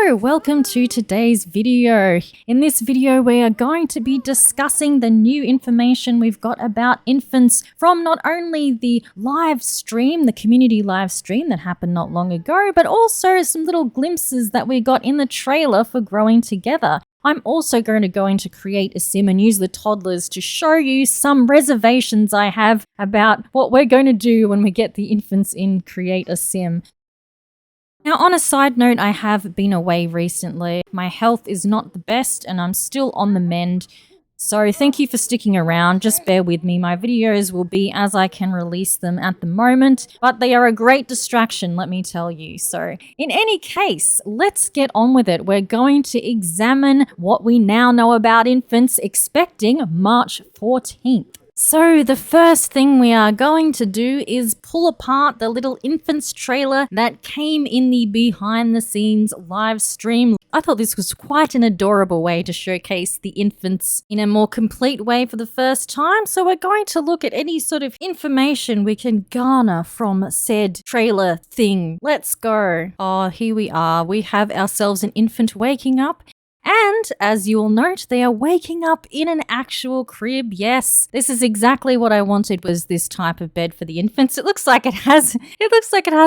Hello, welcome to today's video. In this video, we are going to be discussing the new information we've got about infants from not only the live stream, the community live stream that happened not long ago, but also some little glimpses that we got in the trailer for Growing Together. I'm also going to go into Create a Sim and use the toddlers to show you some reservations I have about what we're going to do when we get the infants in Create a Sim. Now, on a side note, I have been away recently. My health is not the best and I'm still on the mend. So thank you for sticking around. Just bear with me. My videos will be as I can release them at the moment, but they are a great distraction, let me tell you. So in any case, let's get on with it. We're going to examine what we now know about infants expecting March 14th. So the first thing we are going to do is pull apart the little infants trailer that came in the behind the scenes live stream. I thought this was quite an adorable way to showcase the infants in a more complete way for the first time. So we're going to look at any sort of information we can garner from said trailer thing. Let's go. Oh, here we are. We have ourselves an infant waking up. And as you will note, they are waking up in an actual crib. Yes, this is exactly what I wanted, was this type of bed for the infants. It looks like it has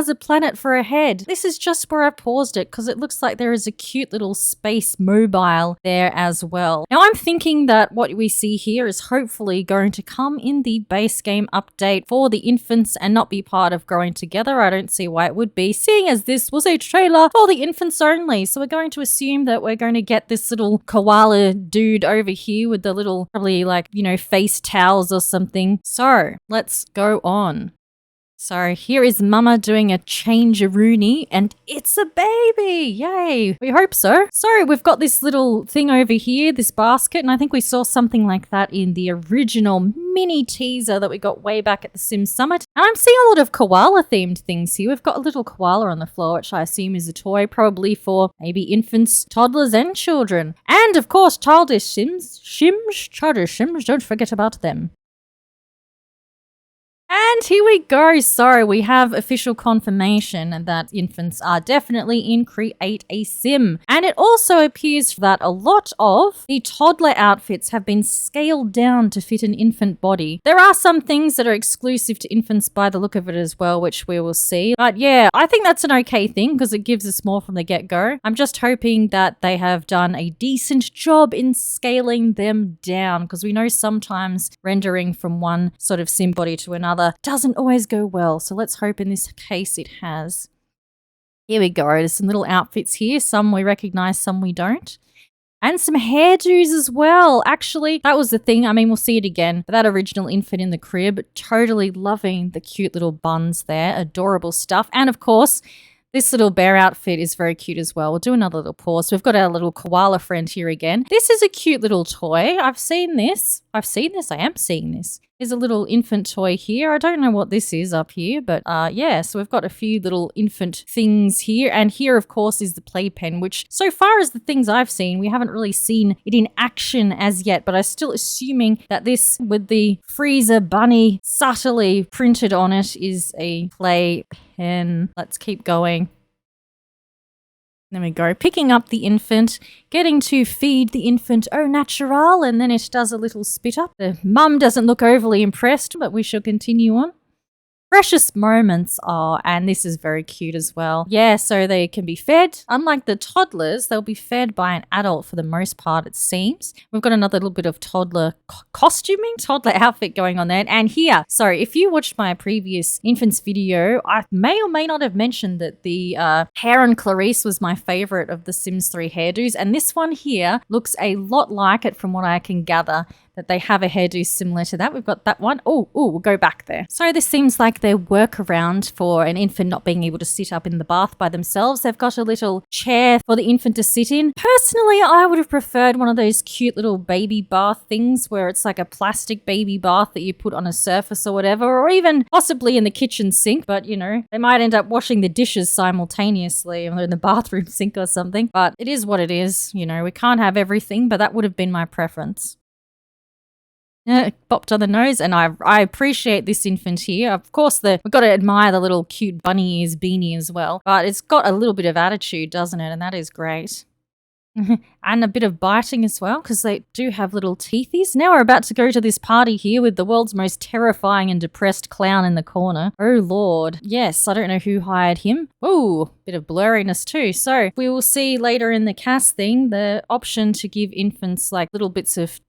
a planet for a head. This is just where I paused it because it looks like there is a cute little space mobile there as well. Now I'm thinking that what we see here is hopefully going to come in the base game update for the infants and not be part of Growing Together. I don't see why it would be, seeing as this was a trailer for the infants only. So we're going to assume that we're going to get this little koala dude over here with the little, probably like, face towels or something. So let's go on. So here is Mama doing a change-a-rooney and it's a baby. Yay. We hope so. So we've got this little thing over here, this basket, and I think we saw something like that in the original mini teaser that we got way back at the Sim Summit. And I'm seeing a lot of koala themed things here. We've got a little koala on the floor, which I assume is a toy, probably for maybe infants, toddlers, and children. And of course, childish Sims, childish Sims, don't forget about them. And here we go. So we have official confirmation that infants are definitely in Create a Sim. And it also appears that a lot of the toddler outfits have been scaled down to fit an infant body. There are some things that are exclusive to infants by the look of it as well, which we will see. But yeah, I think that's an okay thing because it gives us more from the get-go. I'm just hoping that they have done a decent job in scaling them down, because we know sometimes rendering from one sort of sim body to another doesn't always go well, so let's hope in this case it has. Here we go. There's some little outfits here. Some we recognize, some we don't. And some hairdos as well. Actually, that was the thing. I mean, we'll see it again. But that original infant in the crib, totally loving the cute little buns there. Adorable stuff. And of course, this little bear outfit is very cute as well. We'll do another little pause. We've got our little koala friend here again. This is a cute little toy. I've seen this. I am seeing this. There's a little infant toy here. I don't know what this is up here, but yeah, so we've got a few little infant things here. And here, of course, is the playpen, which so far as the things I've seen, we haven't really seen it in action as yet, but I'm still assuming that this, with the freezer bunny subtly printed on it, is a playpen. Let's keep going. There we go. Picking up the infant, getting to feed the infant au naturel, and then it does a little spit up. The mum doesn't look overly impressed, but we shall continue on. Precious moments. Oh, and this is very cute as well. Yeah, so they can be fed. Unlike the toddlers, they'll be fed by an adult for the most part, it seems. We've got another little bit of toddler costuming, toddler outfit going on there. And here, sorry, if you watched my previous infants video, I may or may not have mentioned that the hair on Clarice was my favorite of the Sims 3 hairdos. And this one here looks a lot like it from what I can gather, that they have a hairdo similar to that. We've got that one. Oh, we'll go back there. So this seems like their workaround for an infant not being able to sit up in the bath by themselves. They've got a little chair for the infant to sit in. Personally, I would have preferred one of those cute little baby bath things where it's like a plastic baby bath that you put on a surface or whatever, or even possibly in the kitchen sink. But, they might end up washing the dishes simultaneously or in the bathroom sink or something. But it is what it is. We can't have everything, but that would have been my preference. Bopped on the nose, and I appreciate this infant here. Of course, we've got to admire the little cute bunny ears beanie as well, but it's got a little bit of attitude, doesn't it? And that is great. And a bit of biting as well, because they do have little teethies. Now we're about to go to this party here with the world's most terrifying and depressed clown in the corner. Oh Lord. Yes, I don't know who hired him. Oh, bit of blurriness too. So we will see later in the cast thing the option to give infants like little bits of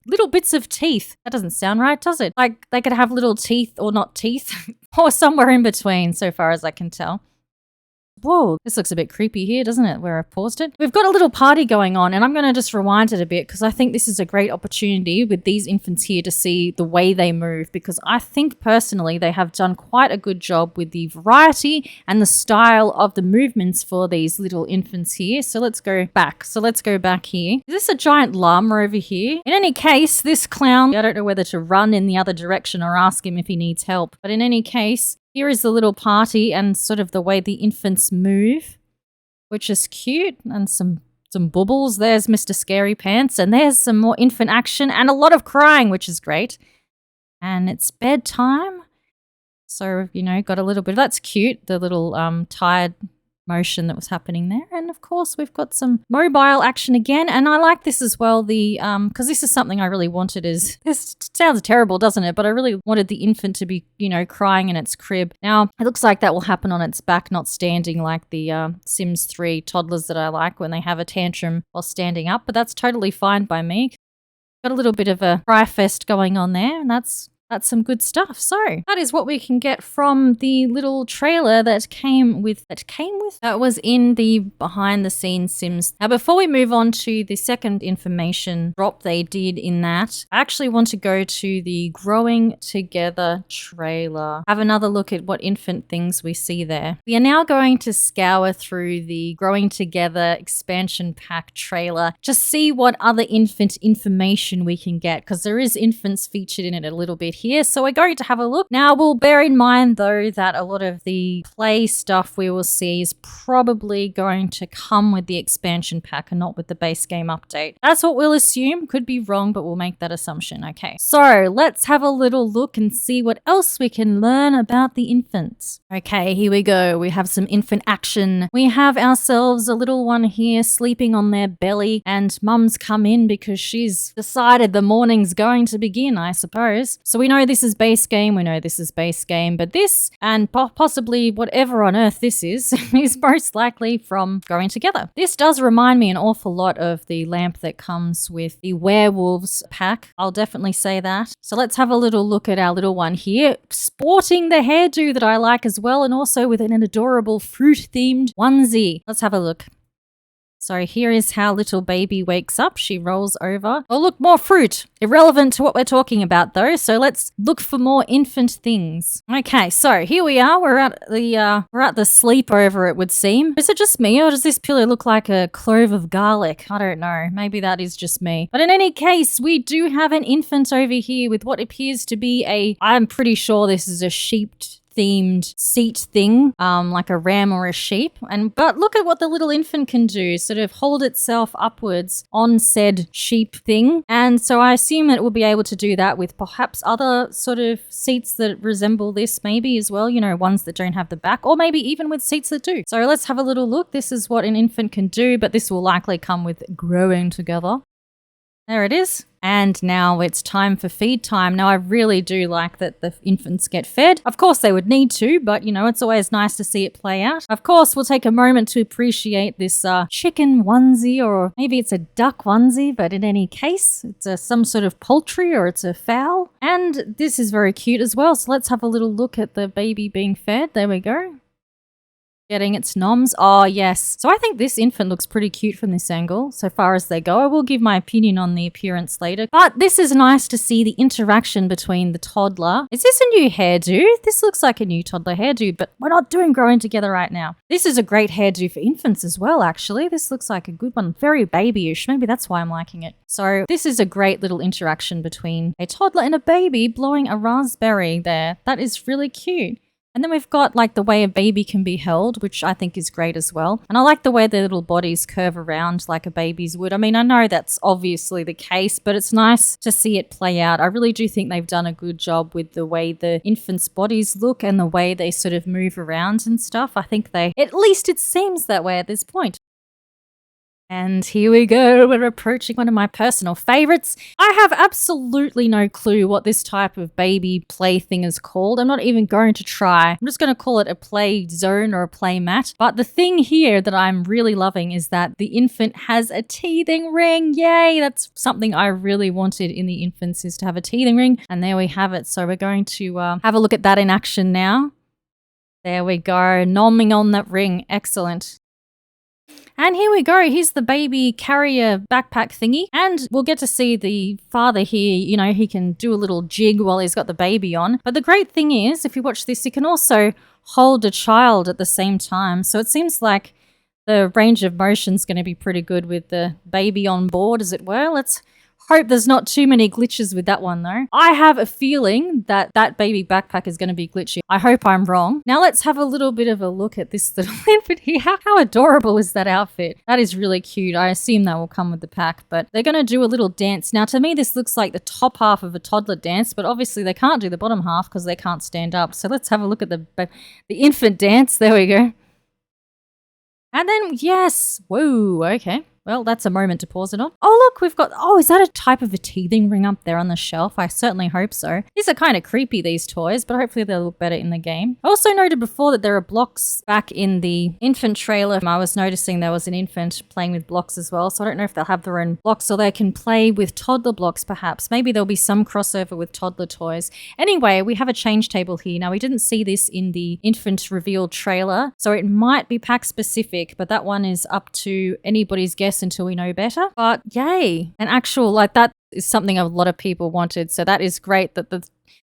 teeth. That doesn't sound right, does it? Like they could have little teeth or not teeth or somewhere in between, so far as I can tell. Whoa, this looks a bit creepy here, doesn't it, where I paused it? We've got a little party going on, and I'm going to just rewind it a bit because I think this is a great opportunity with these infants here to see the way they move, because I think personally they have done quite a good job with the variety and the style of the movements for these little infants here. So let's go back. Here. Is this a giant llama over here? In any case, this clown, I don't know whether to run in the other direction or ask him if he needs help, but in any case, here is the little party and sort of the way the infants move, which is cute, and some bubbles. There's Mr. Scary Pants, and there's some more infant action and a lot of crying, which is great. And it's bedtime. So, got a little bit. That's cute, the little tired motion that was happening there. And of course, we've got some mobile action again. And I like this as well, because this is something I really wanted. This sounds terrible, doesn't it? But I really wanted the infant to be, crying in its crib. Now, it looks like that will happen on its back, not standing like the Sims 3 toddlers that I like when they have a tantrum while standing up. But that's totally fine by me. Got a little bit of a cry fest going on there, and that's some good stuff. So that is what we can get from the little trailer that was in the behind the scenes Sims. Now, before we move on to the second information drop they did in that, I actually want to go to the Growing Together trailer. Have another look at what infant things we see there. We are now going to scour through the Growing Together expansion pack trailer to see what other infant information we can get, because there is infants featured in it a little bit here, so we're going to have a look. Now, we'll bear in mind though that a lot of the play stuff we will see is probably going to come with the expansion pack and not with the base game update. That's what we'll assume. Could be wrong, but we'll make that assumption. Okay, so let's have a little look and see what else we can learn about the infants. Okay, here we go. We have some infant action. We have ourselves a little one here sleeping on their belly, and mum's come in because she's decided the morning's going to begin, I suppose. So we know this is base game. But this, and possibly whatever on earth this is most likely from Growing Together. This does remind me an awful lot of the lamp that comes with the werewolves pack. I'll definitely say that. So let's have a little look at our little one here, sporting the hairdo that I like as well, and also with an adorable fruit-themed onesie. Let's have a look. So here is how little baby wakes up. She rolls over. Oh, look, more fruit. Irrelevant to what we're talking about though. So let's look for more infant things. Okay, so here we are. We're at the sleepover, it would seem. Is it just me, or does this pillow look like a clove of garlic? I don't know. Maybe that is just me. But in any case, we do have an infant over here with what appears to be I'm pretty sure this is a sheep themed seat thing, like a ram or a sheep. But look at what the little infant can do, sort of hold itself upwards on said sheep thing. And so I assume that it will be able to do that with perhaps other sort of seats that resemble this maybe as well, ones that don't have the back, or maybe even with seats that do. So let's have a little look. This is what an infant can do, but this will likely come with Growing Together. There it is. And now it's time for feed time. Now, I really do like that the infants get fed. Of course, they would need to, but, it's always nice to see it play out. Of course, we'll take a moment to appreciate this chicken onesie, or maybe it's a duck onesie, but in any case, it's some sort of poultry, or it's a fowl. And this is very cute as well. So let's have a little look at the baby being fed. There we go. Getting its noms. Oh, yes. So I think this infant looks pretty cute from this angle, so far as they go. I will give my opinion on the appearance later. But this is nice to see the interaction between the toddler. Is this a new hairdo? This looks like a new toddler hairdo, but we're not doing Growing Together right now. This is a great hairdo for infants as well, actually. This looks like a good one. Very babyish. Maybe that's why I'm liking it. So this is a great little interaction between a toddler and a baby blowing a raspberry there. That is really cute. And then we've got like the way a baby can be held, which I think is great as well. And I like the way their little bodies curve around like a baby's would. I mean, I know that's obviously the case, but it's nice to see it play out. I really do think they've done a good job with the way the infants' bodies look and the way they sort of move around and stuff. I think at least it seems that way at this point. And here we go, we're approaching one of my personal favorites. I have absolutely no clue what this type of baby play thing is called. I'm not even going to try. I'm just going to call it a play zone or a play mat. But the thing here that I'm really loving is that the infant has a teething ring. Yay, that's something I really wanted in the infants, is to have a teething ring. And there we have it. So we're going to have a look at that in action now. There we go, nomming on that ring. Excellent. And here we go. Here's the baby carrier backpack thingy. And we'll get to see the father here. You know, he can do a little jig while he's got the baby on. But the great thing is, if you watch this, he can also hold a child at the same time. So it seems like the range of motion is going to be pretty good with the baby on board, as it were. Let's hope there's not too many glitches with that one, though. I have a feeling that that baby backpack is going to be glitchy. I hope I'm wrong. Now let's have a little bit of a look at this little infant here. How adorable is that outfit? That is really cute. I assume that will come with the pack, but they're going to do a little dance. Now, to me, this looks like the top half of a toddler dance, but obviously they can't do the bottom half because they can't stand up. So let's have a look at the infant dance. There we go. And then, yes. Whoa, okay. Well, that's a moment to pause it on. Oh, look, we've got... Oh, is that a type of a teething ring up there on the shelf? I certainly hope so. These are kind of creepy, these toys, but hopefully they'll look better in the game. I also noted before that there are blocks back in the infant trailer. I was noticing there was an infant playing with blocks as well, so I don't know if they'll have their own blocks or they can play with toddler blocks, perhaps. Maybe there'll be some crossover with toddler toys. Anyway, we have a change table here. Now, we didn't see this in the infant reveal trailer, so it might be pack specific, but that one is up to anybody's guess until we know better. But yay, an actual, like, that is something a lot of people wanted, so that is great that the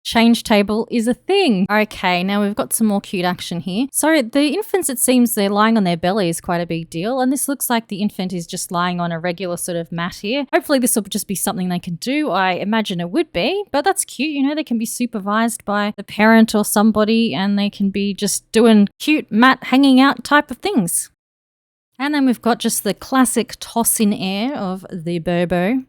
change table is a thing. Okay, now we've got some more cute action here. So the infants, it seems they're lying on their belly is quite a big deal, and this looks like the infant is just lying on a regular sort of mat here. Hopefully this will just be something they can do. I imagine it would be, but that's cute. You know, they can be supervised by the parent or somebody, and they can be just doing cute mat hanging out type of things. And then we've got just the classic toss in air of the Bobo.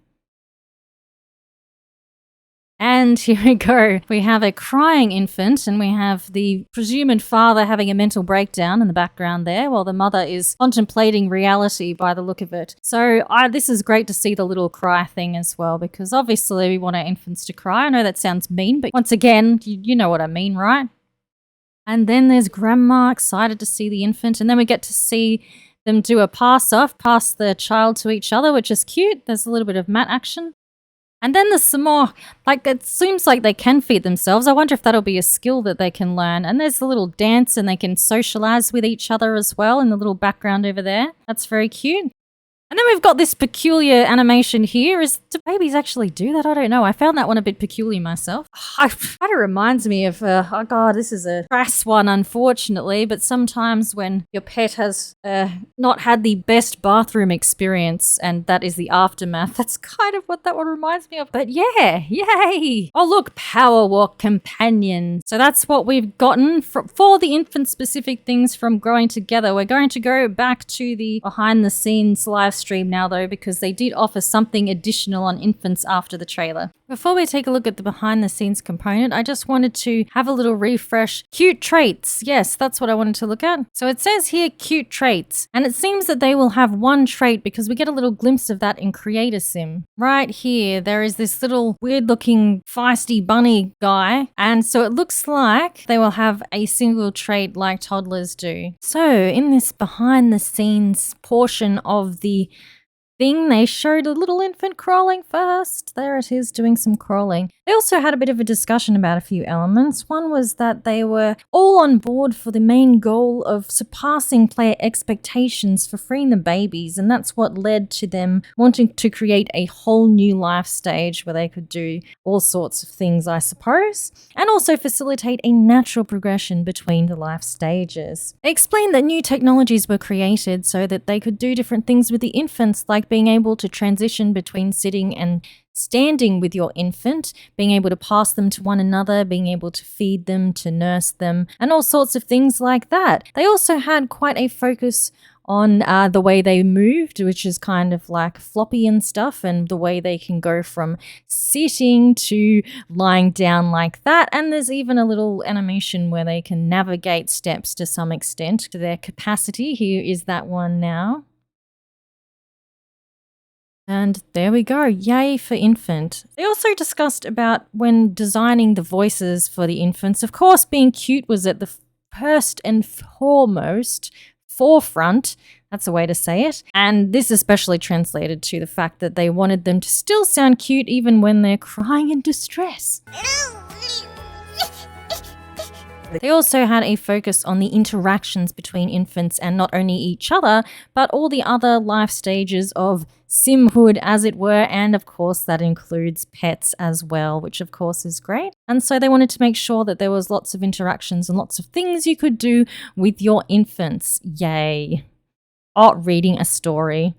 And here we go. We have a crying infant and we have the presumed father having a mental breakdown in the background there while the mother is contemplating reality by the look of it. So this is great to see the little cry thing as well, because obviously we want our infants to cry. I know that sounds mean, but once again, you know what I mean, right? And then there's grandma excited to see the infant, and then we get to see them do a pass the child to each other, which is cute. There's a little bit of mat action. And then there's some more, like, it seems like they can feed themselves. I wonder if that'll be a skill that they can learn. And there's a little dance and they can socialize with each other as well in the little background over there. That's very cute. And then we've got this peculiar animation here. Do babies actually do that? I don't know. I found that one a bit peculiar myself. It kind of reminds me of, oh God, this is a crass one, unfortunately. But sometimes when your pet has not had the best bathroom experience, and that is the aftermath, that's kind of what that one reminds me of. But yeah, yay. Oh, look, Power Walk Companion. So that's what we've gotten for the infant-specific things from Growing Together. We're going to go back to the behind-the-scenes live stream now, though, because they did offer something additional on infants after the trailer. Before we take a look at the behind the scenes component, I just wanted to have a little refresh. Cute traits. Yes, that's what I wanted to look at. So it says here cute traits, and it seems that they will have one trait because we get a little glimpse of that in Creator Sim. Right here, there is this little weird looking feisty bunny guy, and so it looks like they will have a single trait like toddlers do. So in this behind the scenes portion of the thing, they showed a little infant crawling first. There it is, doing some crawling. They also had a bit of a discussion about a few elements. One was that they were all on board for the main goal of surpassing player expectations for freeing the babies, and that's what led to them wanting to create a whole new life stage where they could do all sorts of things, I suppose, and also facilitate a natural progression between the life stages. They explained that new technologies were created so that they could do different things with the infants, like being able to transition between sitting and standing with your infant, being able to pass them to one another, being able to feed them, to nurse them, and all sorts of things like that. They also had quite a focus on the way they moved, which is kind of like floppy and stuff, and the way they can go from sitting to lying down like that. And there's even a little animation where they can navigate steps to some extent to their capacity. Here is that one now. And there we go. Yay for infant. They also discussed about when designing the voices for the infants. Of course, being cute was at the first and foremost forefront. That's a way to say it. And this especially translated to the fact that they wanted them to still sound cute even when they're crying in distress. They also had a focus on the interactions between infants and not only each other, but all the other life stages of simhood, as it were, and of course that includes pets as well, which of course is great. And so they wanted to make sure that there was lots of interactions and lots of things you could do with your infants. Yay. Oh, reading a story.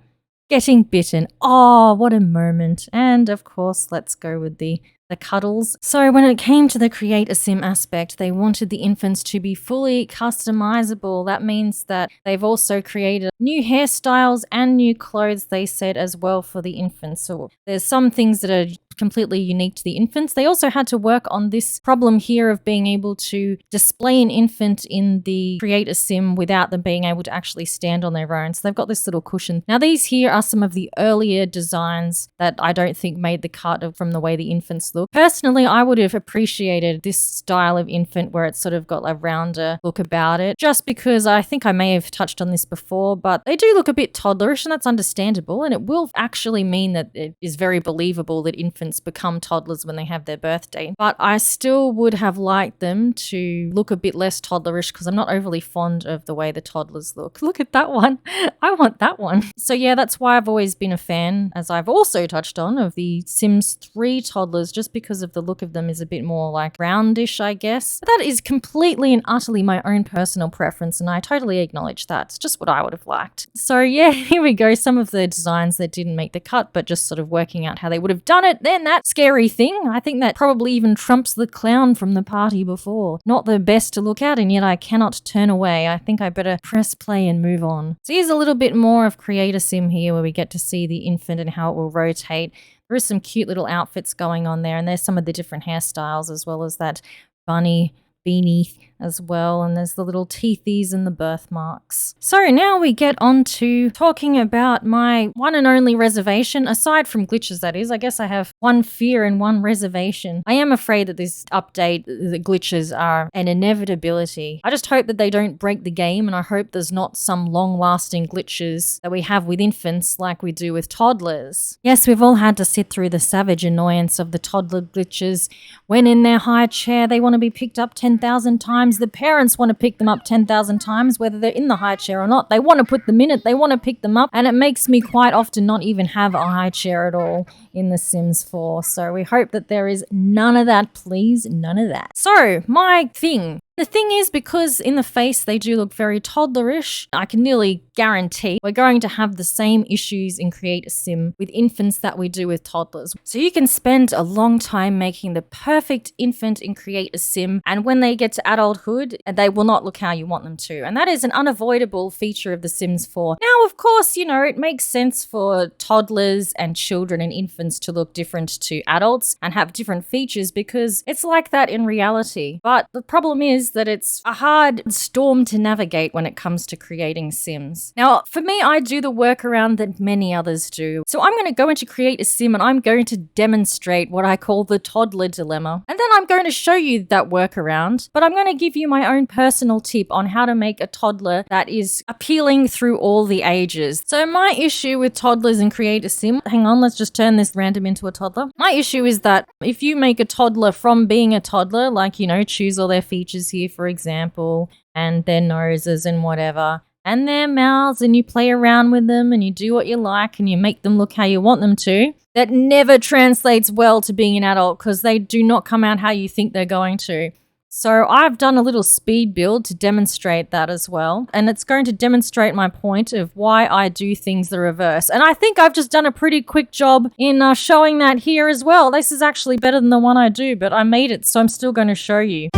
Getting bitten. Oh, what a moment. And of course, let's go with the cuddles. So when it came to the create a sim aspect, they wanted the infants to be fully customizable. That means that they've also created new hairstyles and new clothes, they said, as well for the infants. So there's some things that are completely unique to the infants. They also had to work on this problem here of being able to display an infant in the create a sim without them being able to actually stand on their own. So they've got this little cushion. Now these here are some of the earlier designs that I don't think made the cut from the way the infants look. Personally, I would have appreciated this style of infant where it's sort of got a rounder look about it, just because I think I may have touched on this before, but they do look a bit toddlerish, and that's understandable, and it will actually mean that it is very believable that infants become toddlers when they have their birthday. But I still would have liked them to look a bit less toddlerish because I'm not overly fond of the way the toddlers look. Look at that one. I want that one. So yeah, that's why I've always been a fan, as I've also touched on, of the Sims 3 toddlers, just because of the look of them is a bit more like roundish, I guess. But that is completely and utterly my own personal preference, and I totally acknowledge that. It's just what I would have liked. So yeah, here we go. Some of the designs that didn't make the cut, but just sort of working out how they would have done it. Then that scary thing, I think that probably even trumps the clown from the party before. Not the best to look at, and yet I cannot turn away. I think I better press play and move on. So here's a little bit more of Create a Sim here, where we get to see the infant and how it will rotate. There is some cute little outfits going on there, and there's some of the different hairstyles as well as that bunny beanie as well, and there's the little teethies and the birthmarks. So now we get on to talking about my one and only reservation, aside from glitches that is. I guess I have one fear and one reservation. I am afraid that this update, the glitches are an inevitability. I just hope that they don't break the game, and I hope there's not some long-lasting glitches that we have with infants like we do with toddlers. Yes, we've all had to sit through the savage annoyance of the toddler glitches. When in their high chair, they want to be picked up 10,000 times. The parents want to pick them up 10,000 times, whether they're in the high chair or not. They want to put them in it. They want to pick them up. And it makes me quite often not even have a high chair at all in The Sims 4. So we hope that there is none of that, please. None of that. So my thing. The thing is, because in the face they do look very toddlerish, I can nearly guarantee we're going to have the same issues in Create a Sim with infants that we do with toddlers. So you can spend a long time making the perfect infant in Create a Sim, and when they get to adulthood, they will not look how you want them to. And that is an unavoidable feature of The Sims 4. Now, of course, you know, it makes sense for toddlers and children and infants to look different to adults and have different features because it's like that in reality. But the problem is that it's a hard storm to navigate when it comes to creating Sims. Now, for me, I do the workaround that many others do. So I'm going to go into Create a Sim and I'm going to demonstrate what I call the toddler dilemma. And then I'm going to show you that workaround, but I'm going to give you my own personal tip on how to make a toddler that is appealing through all the ages. So my issue with toddlers in Create a Sim, hang on, let's just turn this random into a toddler. My issue is that if you make a toddler from being a toddler, like, you know, choose all their features here, for example, and their noses and whatever, and their mouths, and you play around with them and you do what you like and you make them look how you want them to, that never translates well to being an adult because they do not come out how you think they're going to. So I've done a little speed build to demonstrate that as well. And it's going to demonstrate my point of why I do things the reverse. And I think I've just done a pretty quick job in showing that here as well. This is actually better than the one I do, but I made it, so I'm still going to show you.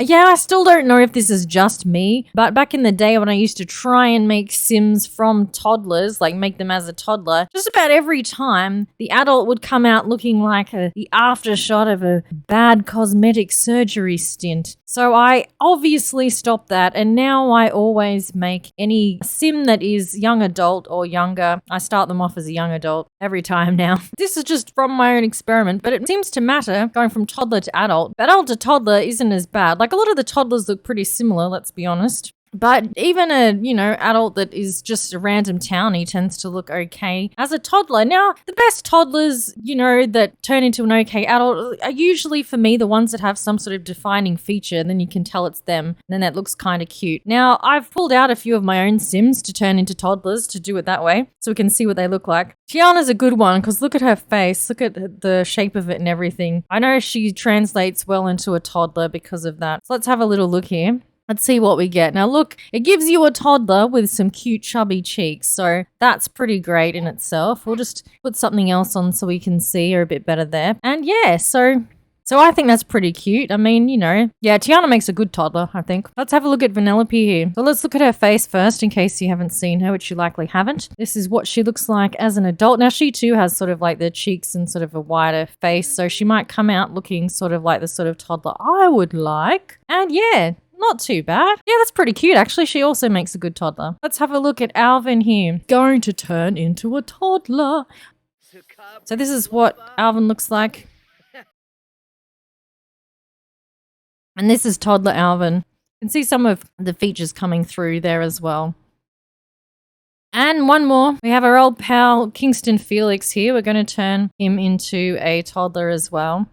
Yeah, I still don't know if this is just me, but back in the day when I used to try and make Sims from toddlers, like make them as a toddler, just about every time the adult would come out looking like the aftershot of a bad cosmetic surgery stint. So I obviously stopped that, and now I always make any Sim that is young adult or younger. I start them off as a young adult every time now. This is just from my own experiment, but it seems to matter going from toddler to adult. But adult to toddler isn't as bad. Like a lot of the toddlers look pretty similar, let's be honest. But even a, adult that is just a random townie tends to look okay as a toddler. Now, the best toddlers, that turn into an okay adult are usually, for me, the ones that have some sort of defining feature, and then you can tell it's them, and then that looks kind of cute. Now, I've pulled out a few of my own Sims to turn into toddlers to do it that way, so we can see what they look like. Tiana's a good one, because look at her face, look at the shape of it and everything. I know she translates well into a toddler because of that. So let's have a little look here. Let's see what we get. Now look, it gives you a toddler with some cute chubby cheeks, so that's pretty great in itself. We'll just put something else on so we can see her a bit better there. And yeah, so I think that's pretty cute. I mean, yeah, Tiana makes a good toddler, I think. Let's have a look at Vanellope here. So let's look at her face first in case you haven't seen her, which you likely haven't. This is what she looks like as an adult. Now she too has sort of like the cheeks and sort of a wider face, so she might come out looking sort of like the sort of toddler I would like. And yeah, not too bad. Yeah, that's pretty cute, actually. She also makes a good toddler. Let's have a look at Alvin here. Going to turn into a toddler. So this is what Alvin looks like. And this is toddler Alvin. You can see some of the features coming through there as well. And one more. We have our old pal Kingston Felix here. We're going to turn him into a toddler as well.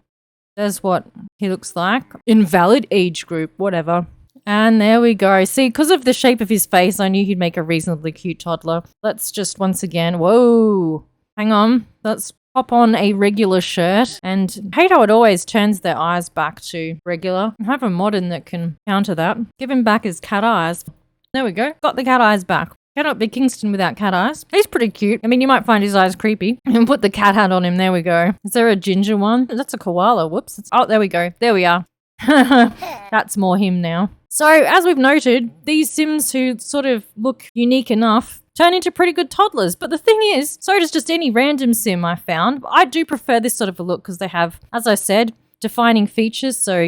There's what he looks like. Invalid age group, whatever. And there we go. See, because of the shape of his face, I knew he'd make a reasonably cute toddler. Let's just once again, whoa, hang on. Let's pop on a regular shirt. And I hate how it always turns their eyes back to regular. I have a modern that can counter that. Give him back his cat eyes. There we go. Got the cat eyes back. Cannot be Kingston without cat eyes. He's pretty cute. I mean, you might find his eyes creepy. And put the cat hat on him. There we go. Is there a ginger one? That's a koala. Whoops. Oh, there we go. There we are. That's more him now. So, as we've noted, these Sims who sort of look unique enough turn into pretty good toddlers. But the thing is, so does just any random Sim I found. I do prefer this sort of a look because they have, as I said, defining features. So,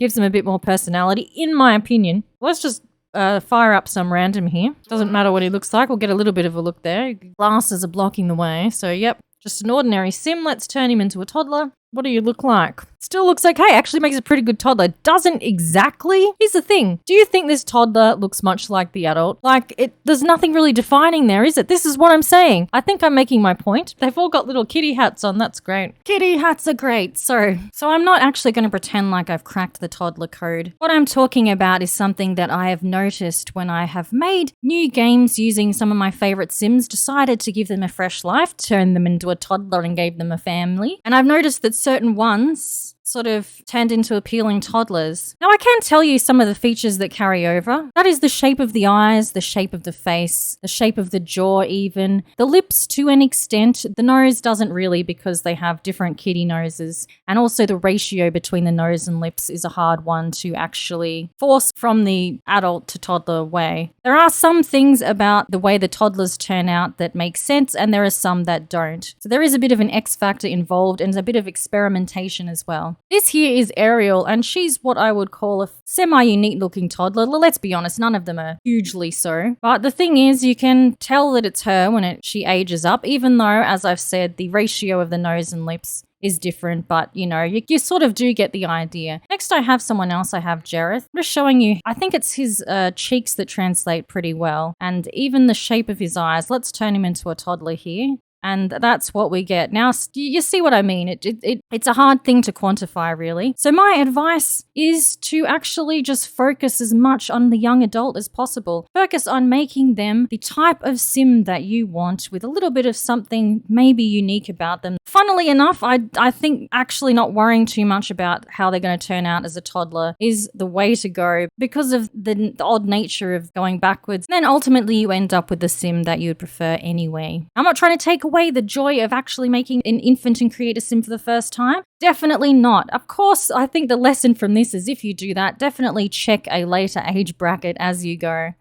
gives them a bit more personality, in my opinion. Let's just fire up some random here. Doesn't matter what he looks like. We'll get a little bit of a look there. Glasses are blocking the way. So, yep, just an ordinary Sim. Let's turn him into a toddler. What do you look like? Still looks okay. Actually makes a pretty good toddler. Doesn't exactly. Here's the thing. Do you think this toddler looks much like the adult? Like, there's nothing really defining there, is it? This is what I'm saying. I think I'm making my point. They've all got little kitty hats on. That's great. Kitty hats are great. So I'm not actually going to pretend like I've cracked the toddler code. What I'm talking about is something that I have noticed when I have made new games using some of my favorite Sims, decided to give them a fresh life, turn them into a toddler and gave them a family. And I've noticed that certain ones sort of turned into appealing toddlers. Now, I can tell you some of the features that carry over. That is the shape of the eyes, the shape of the face, the shape of the jaw even, the lips to an extent. The nose doesn't really because they have different kitty noses. And also the ratio between the nose and lips is a hard one to actually force from the adult to toddler way. There are some things about the way the toddlers turn out that make sense, and there are some that don't. So there is a bit of an X factor involved and a bit of experimentation as well. This here is Ariel, and she's what I would call a semi-unique looking toddler. Let's be honest, none of them are hugely so. But the thing is, you can tell that it's her when she ages up, even though, as I've said, the ratio of the nose and lips is different, but you sort of do get the idea. Next, I have someone else. I have Jareth. I'm just showing you, I think it's his cheeks that translate pretty well, and even the shape of his eyes. Let's turn him into a toddler here. And that's what we get. Now, you see what I mean? It's a hard thing to quantify, really. So my advice is to actually just focus as much on the young adult as possible. Focus on making them the type of sim that you want, with a little bit of something maybe unique about them. Funnily enough, I think actually not worrying too much about how they're going to turn out as a toddler is the way to go, because of the odd nature of going backwards. And then ultimately you end up with the sim that you would prefer anyway. I'm not trying to take away the joy of actually making an infant and create a sim for the first time. Definitely not. Of course, I think the lesson from this is, if you do that, definitely check a later age bracket as you go.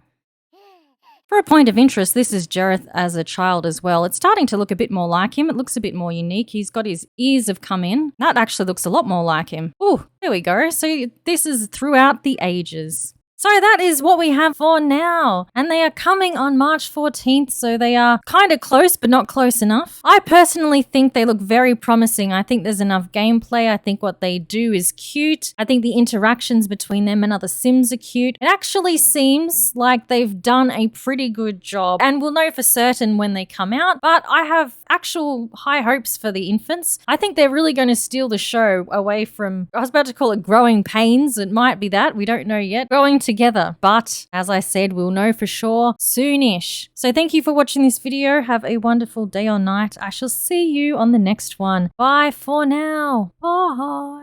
For a point of interest, this is Jareth as a child as well. It's starting to look a bit more like him. It looks a bit more unique. He's got his ears have come in. That actually looks a lot more like him. Ooh, there we go. So this is throughout the ages. So that is what we have for now. And they are coming on March 14th, so they are kind of close, but not close enough. I personally think they look very promising. I think there's enough gameplay. I think what they do is cute. I think the interactions between them and other Sims are cute. It actually seems like they've done a pretty good job, and we'll know for certain when they come out, but I have actual high hopes for the infants. I think they're really going to steal the show away from, I was about to call it growing pains. It might be that. We don't know yet. Growing together. But as I said, we'll know for sure soonish. So thank you for watching this video. Have a wonderful day or night. I shall see you on the next one. Bye for now. Bye.